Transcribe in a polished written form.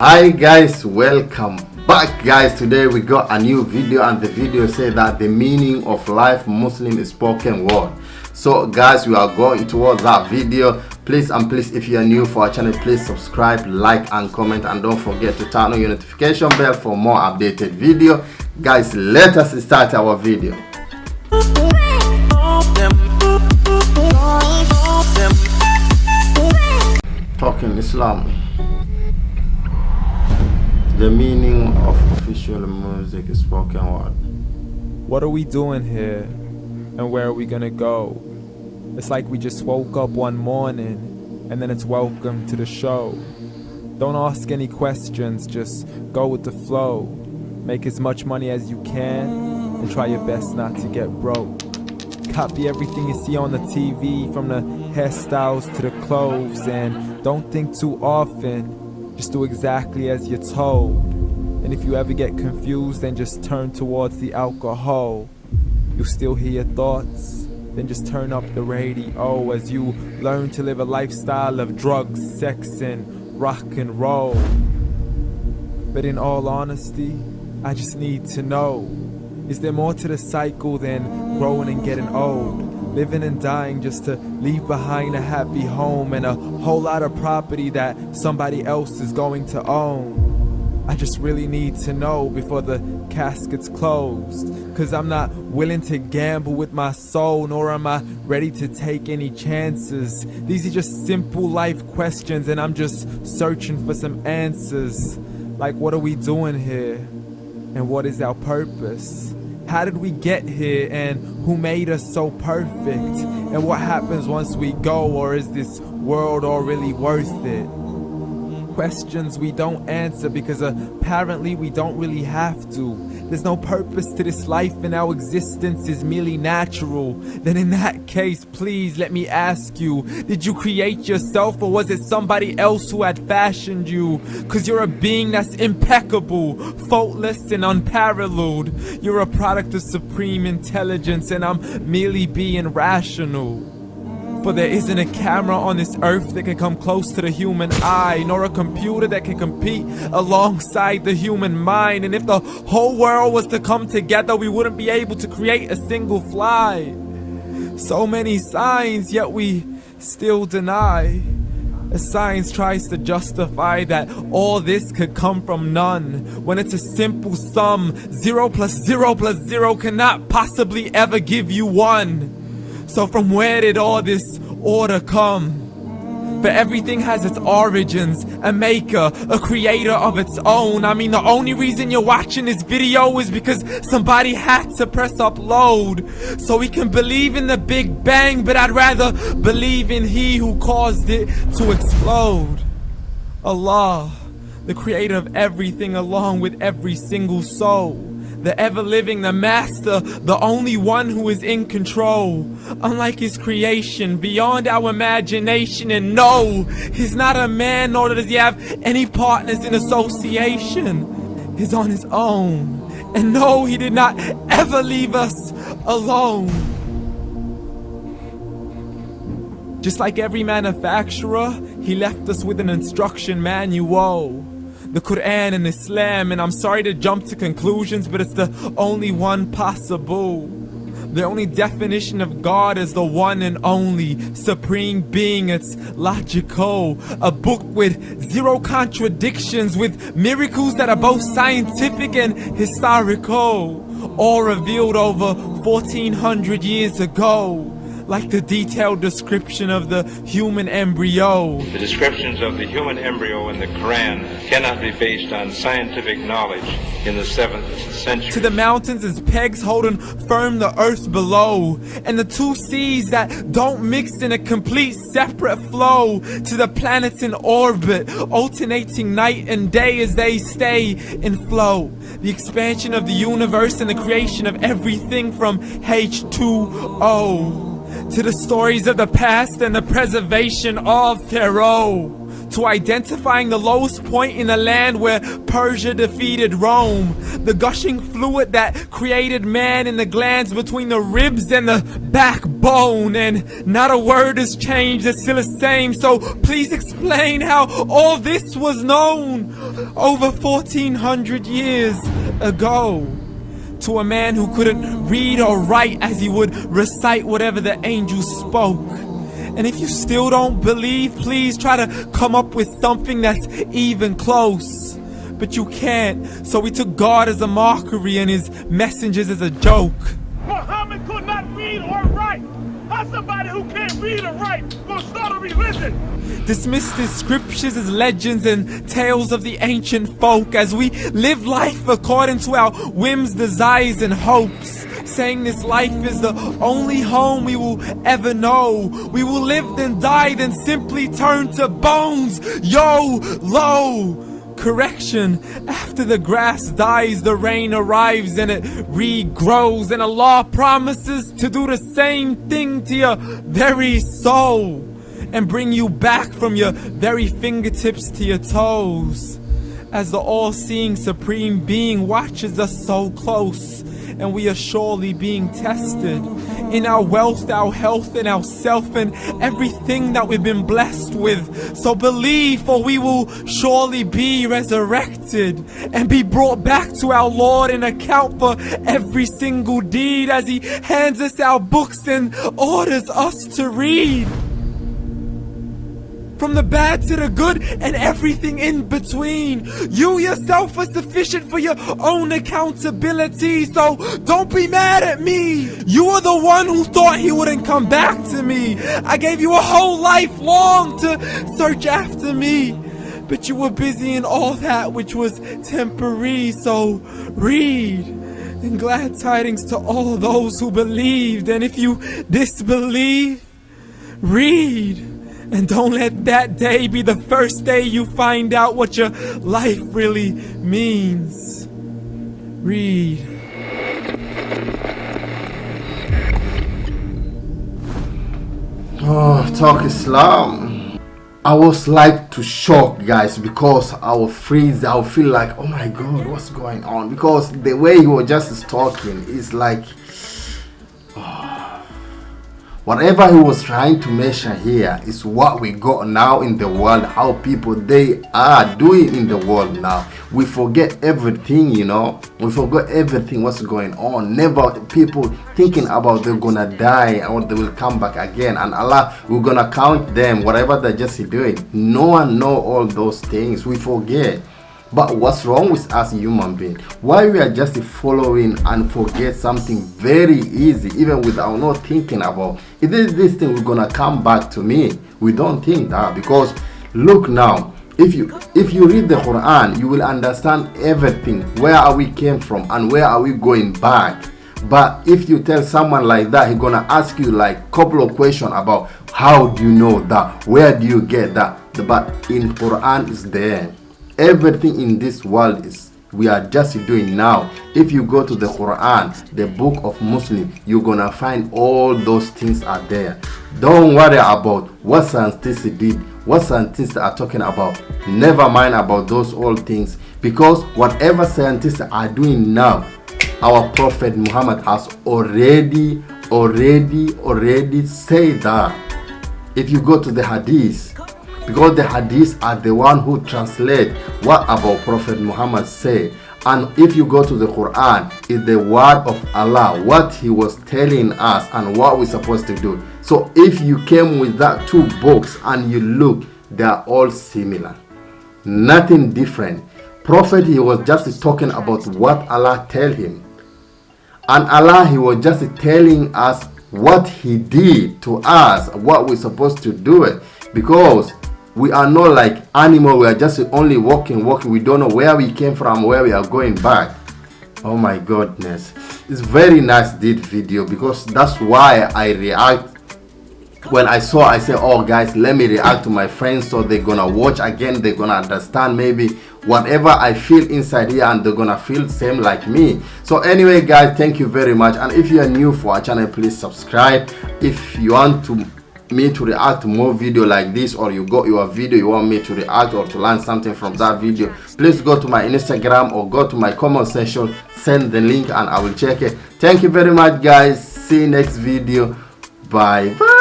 Hi guys, welcome back guys. Today we got a new video and the video says that the meaning of life Muslim spoken word. So guys, we are going towards that video. Please if you are new for our channel, please subscribe, like and comment, and don't forget to turn on your notification bell for more updated video. Guys, let us start our video. Talking Islam. The meaning of official music is spoken word. What are we doing here? And where are we gonna go? It's like we just woke up one morning and then it's welcome to the show. Don't ask any questions, just go with the flow. Make as much money as you can and try your best not to get broke. Copy everything you see on the TV, from the hairstyles to the clothes, and don't think too often. Just do exactly as you're told. And if you ever get confused, then just turn towards the alcohol. You'll still hear your thoughts, then just turn up the radio as you learn to live a lifestyle of drugs, sex, and rock and roll. But in all honesty, I just need to know, is there more to the cycle than growing and getting old? Living and dying just to leave behind a happy home and a whole lot of property that somebody else is going to own. I just really need to know before the casket's closed, cause I'm not willing to gamble with my soul, nor am I ready to take any chances. These are just simple life questions and I'm just searching for some answers. Like, what are we doing here? And what is our purpose? How did we get here, and who made us so perfect? And what happens once we go, or is this world all really worth it? Questions we don't answer because apparently we don't really have to. There's no purpose to this life and our existence is merely natural. Then in that case, please let me ask you, did you create yourself, or was it somebody else who had fashioned you? Cause you're a being that's impeccable, faultless and unparalleled. You're a product of supreme intelligence and I'm merely being rational. For there isn't a camera on this earth that can come close to the human eye, nor a computer that can compete alongside the human mind. And if the whole world was to come together, we wouldn't be able to create a single fly. So many signs, yet we still deny. As science tries to justify that all this could come from none, when it's a simple sum. 0 plus 0 plus 0 cannot possibly ever give you 1. So from where did all this order come? But everything has its origins, a maker, a creator of its own. I mean, the only reason you're watching this video is because somebody had to press upload. So we can believe in the Big Bang, but I'd rather believe in He who caused it to explode. Allah, the creator of everything along with every single soul. The ever-living, the master, the only one who is in control. Unlike his creation, beyond our imagination. And no, he's not a man, nor does he have any partners in association. He's on his own. And no, he did not ever leave us alone. Just like every manufacturer, he left us with an instruction manual. The Quran and Islam, and I'm sorry to jump to conclusions, but it's the only one possible. The only definition of God is the one and only supreme being. It's logical, a book with 0 contradictions, with miracles that are both scientific and historical, all revealed over 1400 years ago. Like the detailed description of the human embryo. The descriptions of the human embryo in the Quran cannot be based on scientific knowledge in the 7th century. To the mountains as pegs holding firm the earth below, and the 2 seas that don't mix in a complete separate flow. To the planets in orbit, alternating night and day as they stay in flow. The expansion of the universe and the creation of everything from H2O. To the stories of the past and the preservation of Pharaoh. to identifying the lowest point in the land where Persia defeated Rome, the gushing fluid that created man in the glands between the ribs and the backbone, and not a word has changed, it's still the same. So please explain how all this was known over 1400 years ago to a man who couldn't read or write as he would recite whatever the angels spoke. And if you still don't believe, please try to come up with something that's even close. But you can't, so we took God as a mockery and his messengers as a joke. Muhammad could not read or write. How somebody who can't read or write gonna start a religion? Dismissed his scriptures as legends and tales of the ancient folk as we live life according to our whims, desires, and hopes, saying this life is the only home we will ever know. We will live then die, then simply turn to bones. YOLO! Correction, after the grass dies, the rain arrives and it regrows, and Allah promises to do the same thing to your very soul and bring you back from your very fingertips to your toes, as the all-seeing supreme being watches us so close, and we are surely being tested in our wealth, our health, and our self, and everything that we've been blessed with. So believe, for we will surely be resurrected and be brought back to our Lord and account for every single deed as he hands us our books and orders us to read. From the bad to the good and everything in between. You yourself are sufficient for your own accountability, so don't be mad at me. You are the one who thought he wouldn't come back to me. I gave you a whole life long to search after me, but you were busy in all that which was temporary, so read. And glad tidings to all those who believed, and if you disbelieve, read. And don't let that day be the first day you find out what your life really means. Read. Oh, talk Islam. I was like to shock, guys, because I will freeze. I will feel like, oh my God, what's going on? Because the way he was just talking is like, whatever he was trying to measure here is what we got now in the world, how people they are doing in the world now. We forget everything, you know. We forgot everything what's going on. Never people thinking about they're gonna die or they will come back again, and Allah we're gonna count them, whatever they're just doing. No one know all those things. We forget. But what's wrong with us human beings? Why we are just following and forget something very easy, even without not thinking about, is this thing we're gonna come back to me? We don't think that, because look now, if you read the Quran, you will understand everything, where are we came from and where are we going back. But if you tell someone like that, he's gonna ask you like couple of questions about how do you know that, where do you get that. But in Quran is there. Everything in this world is we are just doing now. If you go to the Quran, the book of Muslim, you're gonna find all those things are there. Don't worry about what scientists did, what scientists are talking about. Never mind about those old things, because whatever scientists are doing now, our Prophet Muhammad has already said that. If you go to the Hadith, because the hadiths are the one who translate what about Prophet Muhammad say, and if you go to the Quran, it's the word of Allah, what he was telling us and what we're supposed to do. So if you came with that two books and you look, they are all similar, nothing different. Prophet, he was just talking about what Allah tell him, and Allah, he was just telling us what he did to us, what we're supposed to do it, because we are not like animal. We are just only walking. We don't know where we came from, where we are going back. Oh my goodness, it's very nice did video, because that's why I react when I saw. I said, oh guys, let me react to my friends, so they're gonna watch again, they're gonna understand maybe whatever I feel inside here, and they're gonna feel same like me. So anyway guys, thank you very much, and if you are new for our channel, please subscribe. If you want to me to react more video like this, or you got your video you want me to react or to learn something from that video, please go to my Instagram or go to my comment section, send the link and I will check it. Thank you very much guys. See you next video. Bye bye.